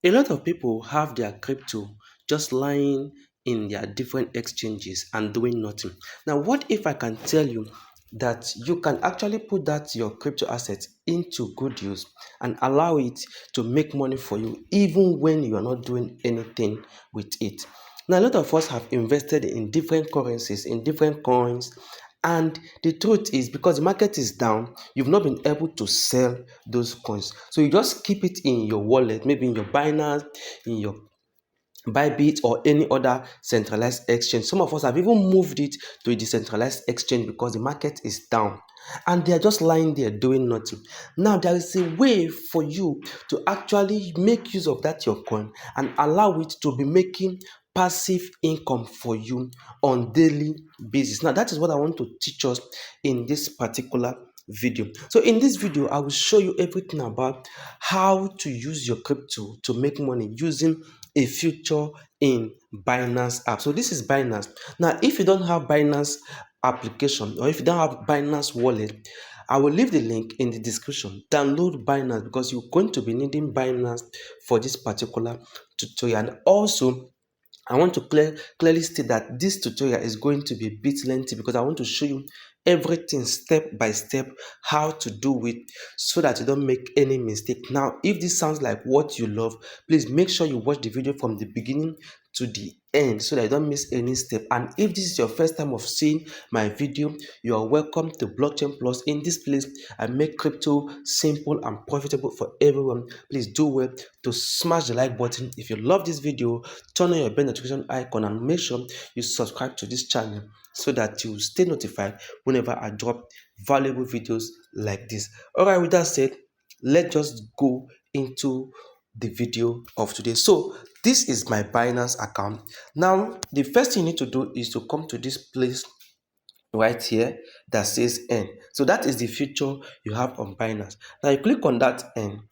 A lot of people have their crypto just lying in their different exchanges and doing nothing. Now, what if I can tell you that you can actually put that your crypto assets into good use and allow it to make money for you even when you are not doing anything with it? Now, a lot of us have invested in different currencies, in different coins, and the truth is, because the market is down, you've not been able to sell those coins. So you just keep it in your wallet, maybe in your Binance, in your Bybit, or any other centralized exchange. Some of us have even moved it to a decentralized exchange because the market is down and they are just lying there doing nothing. Now, there is a way for you to actually make use of that your coin and allow it to be making passive income for you on daily basis. Now, that is what I want to teach us in this particular video. So in this video, I will show you everything about how to use your crypto to make money using a future in Binance app. So this is Binance. Now, if you don't have Binance application, or if you don't have Binance wallet, I will leave the link in the description. Download Binance because you're going to be needing Binance for this particular tutorial. And also, I want to clearly state that this tutorial is going to be a bit lengthy because I want to show you everything step by step, how to do it so that you don't make any mistake. Now, if this sounds like what you love, please make sure you watch the video from the beginning to the end so that you don't miss any step. And if this is your first time of seeing my video, you are welcome to Blockchain Plus. In this place, I make crypto simple and profitable for everyone. Please do well to smash the like button. If you love this video, turn on your bell notification icon and make sure you subscribe to this channel so that you stay notified whenever I drop valuable videos like this. All right, with that said, let's just go into the video of today. So this is my Binance account. Now, the first thing you need to do is to come to this place right here that says N. So that is the feature you have on Binance. Now you click on that N.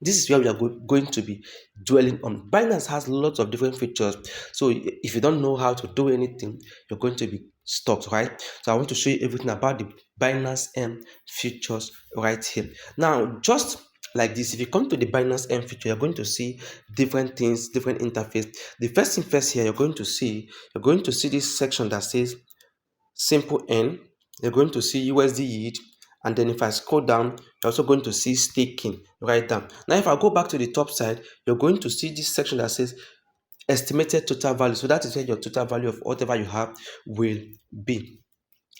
This is where we are going to be dwelling on. Binance has lots of different features. So if you don't know how to do anything, you're going to be stuck, right? So I want to show you everything about the Binance M features right here. Now, just like this, if you come to the Binance M feature, you're going to see different things, different interface. The first thing first here, you're going to see this section that says Simple Earn. You're going to see USD yield, and then if I scroll down, you're also going to see staking right down. Now, if I go back to the top side, you're going to see this section that says estimated total value. So that is where your total value of whatever you have will be.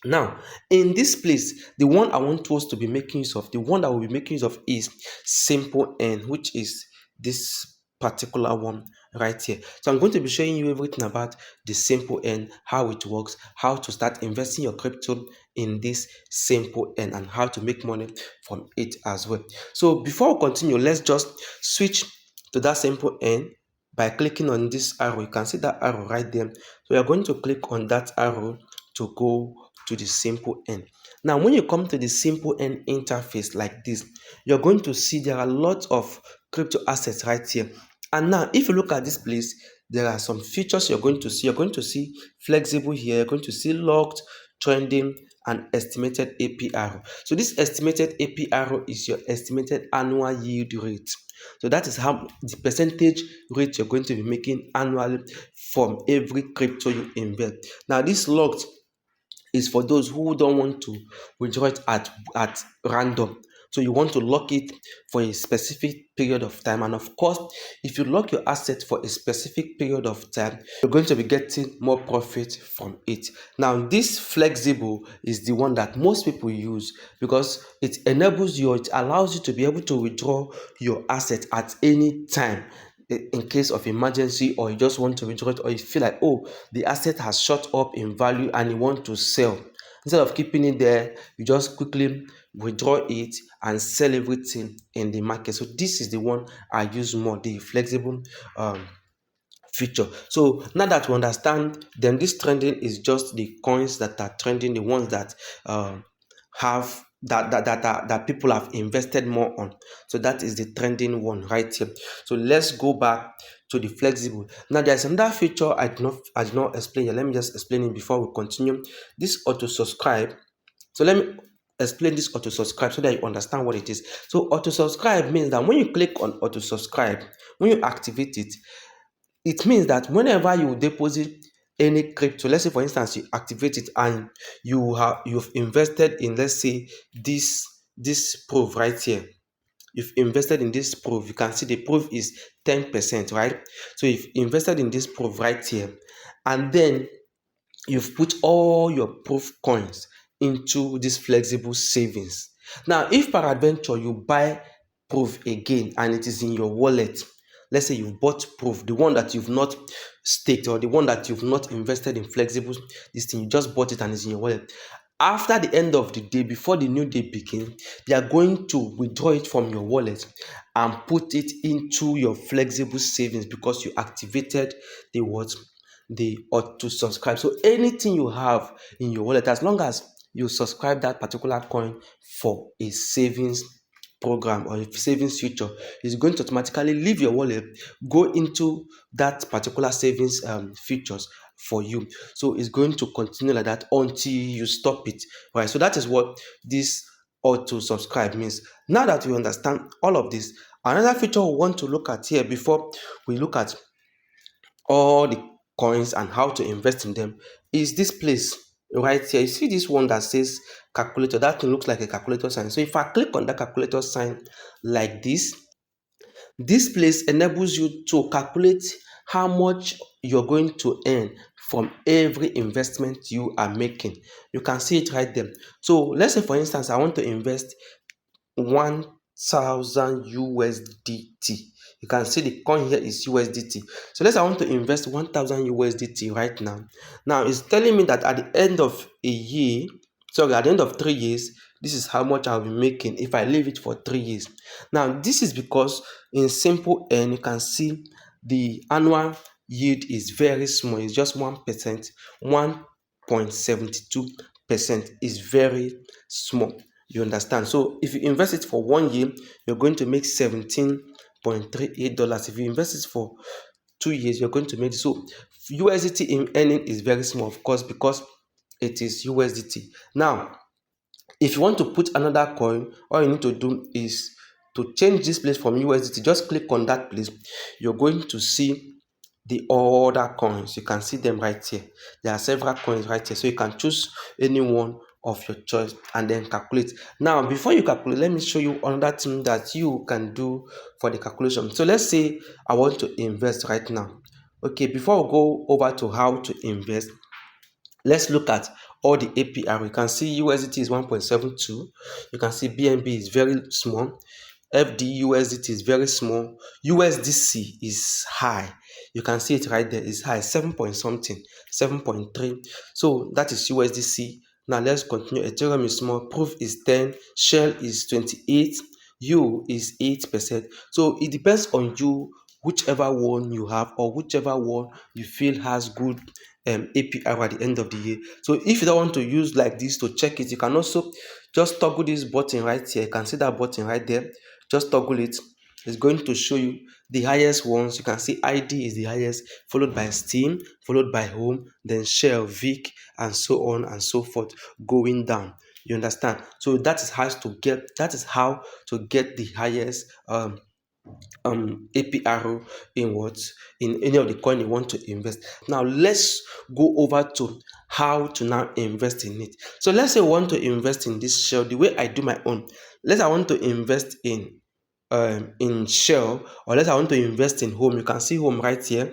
Now, in this place, the one I want us to be making use of, the one that we'll be making use of is Simple Earn, which is this particular one right here. So I'm going to be showing you everything about the Simple Earn, how it works, how to start investing your crypto in this Simple Earn, and how to make money from it as well. So before we continue, let's just switch to that Simple Earn by clicking on this arrow. You can see that arrow right there. So you're going to click on that arrow to go to the Simple Earn. Now, when you come to the Simple Earn interface like this, you're going to see there are lots of crypto assets right here. And now, if you look at this place, there are some features you're going to see. You're going to see flexible here. You're going to see locked, trending, and estimated APR. So this estimated APR is your estimated annual yield rate. So that is how the percentage rate you're going to be making annually from every crypto you invest. Now, this locked is for those who don't want to withdraw it at random. So you want to lock it for a specific period of time. And of course, if you lock your asset for a specific period of time, you're going to be getting more profit from it. Now, this flexible is the one that most people use because it enables you, it allows you to be able to withdraw your asset at any time in case of emergency, or you just want to withdraw it, or you feel like, oh, the asset has shot up in value and you want to sell. Instead of keeping it there, you just quickly withdraw it and sell everything in the market. So this is the one I use more, the flexible feature. So now that we understand, then this trending is just the coins that are trending, the ones that have that people have invested more on. So that is the trending one right here. So let's go back to the flexible. Now there's another feature I did not explain here. Let me just explain it before we continue. This auto subscribe. So let me explain this auto subscribe so that you understand what it is. So auto subscribe means that when you click on auto subscribe, when you activate it, it means that whenever you deposit any crypto, let's say for instance you activate it and you've invested in, let's say, this proof right here. You've invested in this proof. You can see the proof is 10%, right? So you've invested in this proof right here, and then you've put all your proof coins into this flexible savings. Now, if peradventure you buy proof again and it is in your wallet, let's say you've bought proof, the one that you've not staked or the one that you've not invested in flexible, this thing, you just bought it and it's in your wallet. After the end of the day, before the new day begins, they are going to withdraw it from your wallet and put it into your flexible savings because you activated the what? The auto subscribe. So anything you have in your wallet, as long as you subscribe that particular coin for a savings program or a savings feature, is going to automatically leave your wallet, go into that particular savings features for you. So it's going to continue like that until you stop it, right? So that is what this auto subscribe means. Now that you understand all of this, another feature we want to look at here before we look at all the coins and how to invest in them is this place right here. You see this one that says calculator. That thing looks like a calculator sign. So if I click on that calculator sign like this place enables you to calculate how much you're going to earn from every investment you are making. You can see it right there. So let's say for instance I want to invest 1000 USDT. You can see the coin here is USDT. So let's say I want to invest 1000 USDT right now. Now it's telling me that at the end of a year, sorry, at the end of 3 years, this is how much I'll be making if I leave it for 3 years. Now this is because in Simple Earn you can see the annual yield is very small. It's just 1%, 1.72% is very small. You understand? So if you invest it for 1 year, you're going to make $17.38. If you invest it for 2 years, you're going to make, so USDT in earning is very small, of course, because it is USDT. Now, if you want to put another coin, all you need to do is to change this place from USDT. Just click on that place. You're going to see the other coins. You can see them right here. There are several coins right here, so you can choose any one of your choice and then calculate. Now before you calculate, let me show you another thing that you can do for the calculation. So let's say I want to invest right now. Okay, before we go over to how to invest, let's look at all the APR. You can see USDT is 1.72. You can see BNB is very small. FD USDT is very small. USDC is high. You can see it right there. It's high, 7 point something, 7.3. So that is USDC. Now let's continue. Ethereum is small. Proof is 10. Shell is 28. U is 8%. So it depends on you, whichever one you have or whichever one you feel has good APR at the end of the year. So if you don't want to use like this to check it, you can also just toggle this button right here. You can see that button right there. Just toggle it. It's going to show you the highest ones. You can see ID is the highest, followed by Steam, followed by Home, then Shell, VIC, and so on and so forth, going down. You understand? So that is how to get the highest APR in any of the coin you want to invest. Now let's go over to how to now invest in it. So let's say I want to invest in this Shell. The way I do my own, let's say I want to invest in Shell, or let's say I want to invest in Home. You can see Home right here.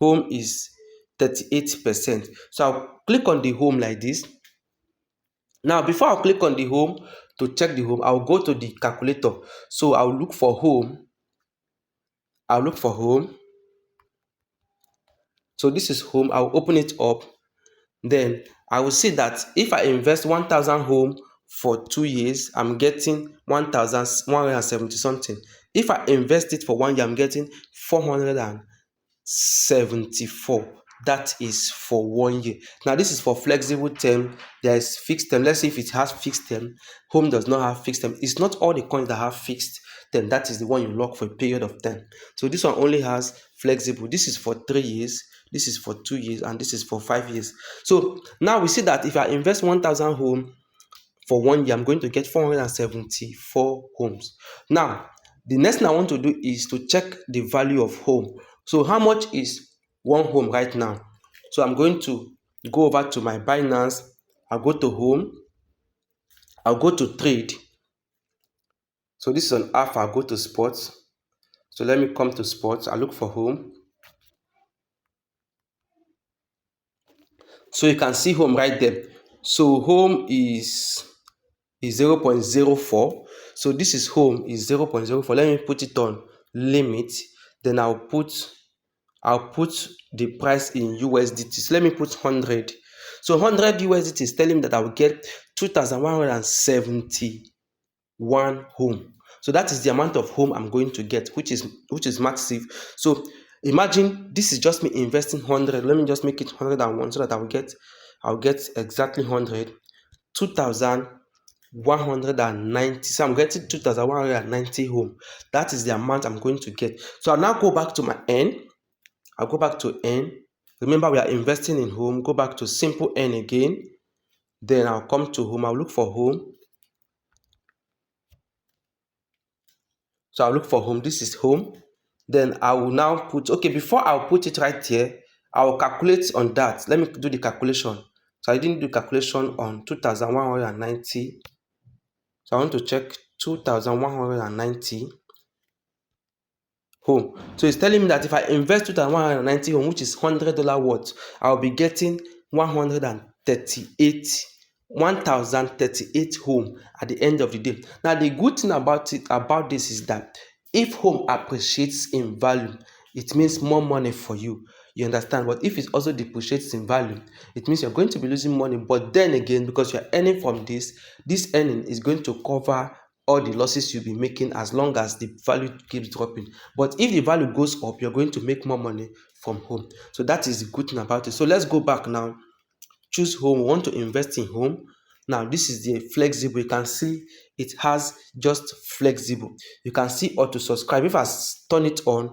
Home is 38%. So I'll click on the Home like this. Now before I click on the Home to check the Home, I'll go to the calculator. So I'll look for Home. So this is Home. I'll open it up. Then I will see that if I invest 1000 Home for 2 years, I'm getting 1170 something. If I invest it for 1 year, I'm getting 474. That is for 1 year. Now this is for flexible term. There is fixed term. Let's see if it has fixed term. Home does not have fixed term. It's not all the coins that have fixed term. That is the one you lock for a period of time. So this one only has flexible. This is for 3 years. This is for 2 years, and this is for 5 years. So now we see that if I invest 1000 Home for 1 year, I'm going to get 474 homes. Now, the next thing I want to do is to check the value of home. So how much is one home right now? So I'm going to go over to my Binance. I'll go to home. I'll go to trade. So this is on Alpha. I'll go to sports. So let me come to sports. I look for home. So you can see home right there. So home is 0.04. So this is home is 0.04. Let me put it on limit. Then I'll put the price in USDT. So let me put 100. So 100 USDT is telling me that I will get 2,171 home. So that is the amount of home I'm going to get, which is massive. So imagine this is just me investing 100. Let me just make it 101 so that I'll get exactly 100. 2,190. So I'm getting 2,190 home. That is the amount I'm going to get. So I'll now go back to my N. I'll go back to N. Remember, we are investing in home. Go back to Simple Earn again. Then I'll come to home. I'll look for home. So I'll look for home. This is home. Then I will now put, okay, before I'll put it right here, I'll calculate on that. Let me do the calculation. So I didn't do calculation on 2,190. So I want to check 2,190 home. So it's telling me that if I invest 2,190 home, which is $100 worth, I'll be getting 1,038 home at the end of the day. Now the good thing about this is that if home appreciates in value, it means more money for you. You understand? But if it also depreciates in value, it means you're going to be losing money. But then again, because you're earning from this earning is going to cover all the losses you'll be making as long as the value keeps dropping. But if the value goes up, you're going to make more money from home. So that is the good thing about it. So let's go back now. Choose home. We want to invest in home. Now this is the flexible. You can see it has just flexible. You can see auto subscribe. If I turn it on,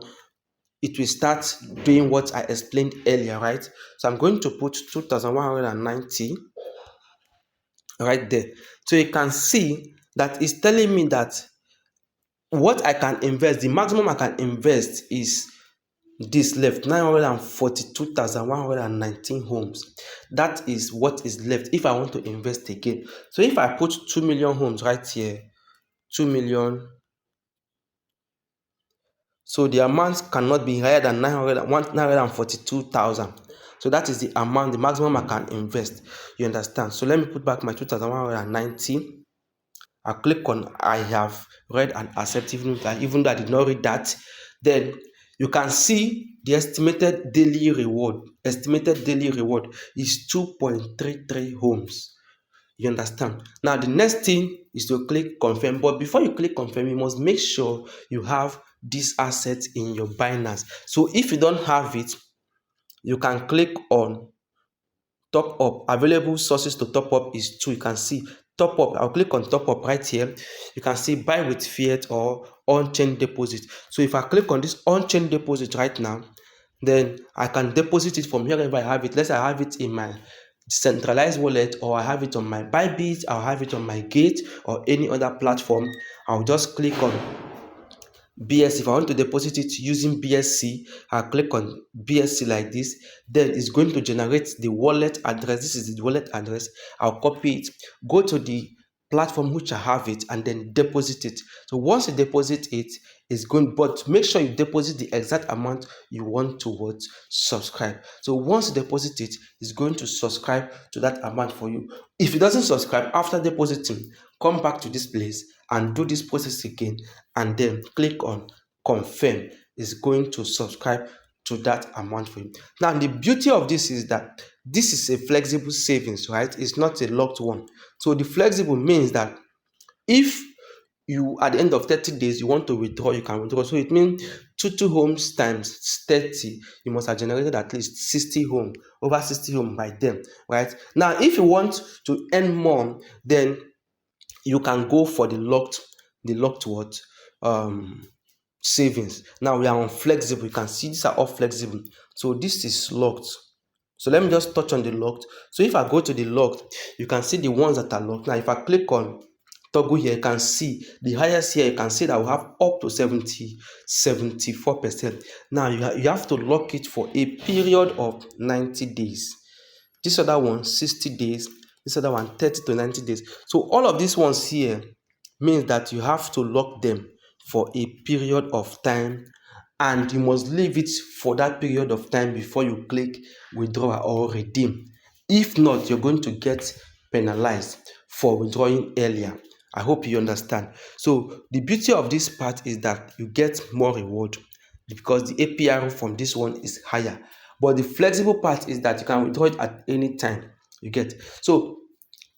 it will start doing what I explained earlier, right? So I'm going to put 2,190 right there. So you can see that it's telling me that what I can invest, the maximum I can invest is this left, 942,119 homes. That is what is left if I want to invest again. So if I put 2 million homes right here, 2 million, so the amount cannot be higher than 942,000. So that is the amount, the maximum I can invest. You understand? So let me put back my 2,190. I'll click on I have read and accept, even though I did not read that. Then you can see the estimated daily reward. Estimated daily reward is 2.33 homes. You understand? Now the next thing is to click confirm. But before you click confirm, you must make sure you have this asset in your Binance. So if you don't have it, you can click on top up. Available sources to top up is 2. You can see top up. I'll click on top up right here. You can see buy with fiat or on-chain deposit. So if I click on this on-chain deposit right now, then I can deposit it from wherever I have it. Let's say I have it in my decentralized wallet, or I have it on my Bybit, I'll have it on my Gate or any other platform. I'll just click on BSC. If I want to deposit it using BSC, I'll click on BSC like this. Then it's going to generate the wallet address. This is the wallet address. I'll copy it, go to the platform which I have it, and then deposit it. So once you deposit it, it's going, but make sure you deposit the exact amount you want to subscribe. So once you deposit it, it's going to subscribe to that amount for you. If it doesn't subscribe after depositing, come back to this place and do this process again, and then click on confirm. Is going to subscribe to that amount for you. Now the beauty of this is that this is a flexible savings, right? It's not a locked one. So the flexible means that if you at the end of 30 days you want to withdraw, you can withdraw. So it means 2 homes times 30, you must have generated at least 60 home, over 60 home by them, right? Now if you want to earn more, then you can go for the locked what savings. Now we are on flexible. You can see these are all flexible. So this is locked. So let me just touch on the locked. So if I go to the locked, you can see the ones that are locked. Now if I click on toggle here, you can see the highest here. You can see that we have up to 74%. Now you have to lock it for a period of 90 days. This other one 60 days, this other one 30 to 90 days. So all of these ones here means that you have to lock them for a period of time, and you must leave it for that period of time before you click withdraw or redeem. If not, you're going to get penalized for withdrawing earlier. I hope you understand. So the beauty of this part is that you get more reward because the APR from this one is higher. But the flexible part is that you can withdraw it at any time. You get. So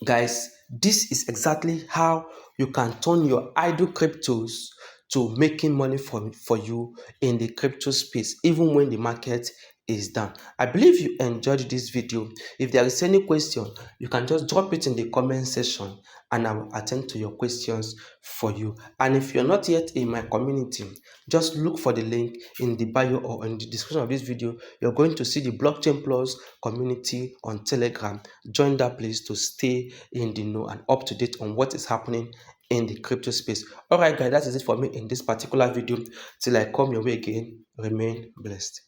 guys, this is exactly how you can turn your idle cryptos to making money for you in the crypto space, even when the market is down. I believe you enjoyed this video. If there is any question, you can just drop it in the comment section and I will attend to your questions for you. And if you're not yet in my community, just look for the link in the bio or in the description of this video. You're going to see the Blockchain Plus community on Telegram. Join that place to stay in the know and up to date on what is happening in the crypto space. All right, guys, that is it for me in this particular video. Till I come your way again, remain blessed.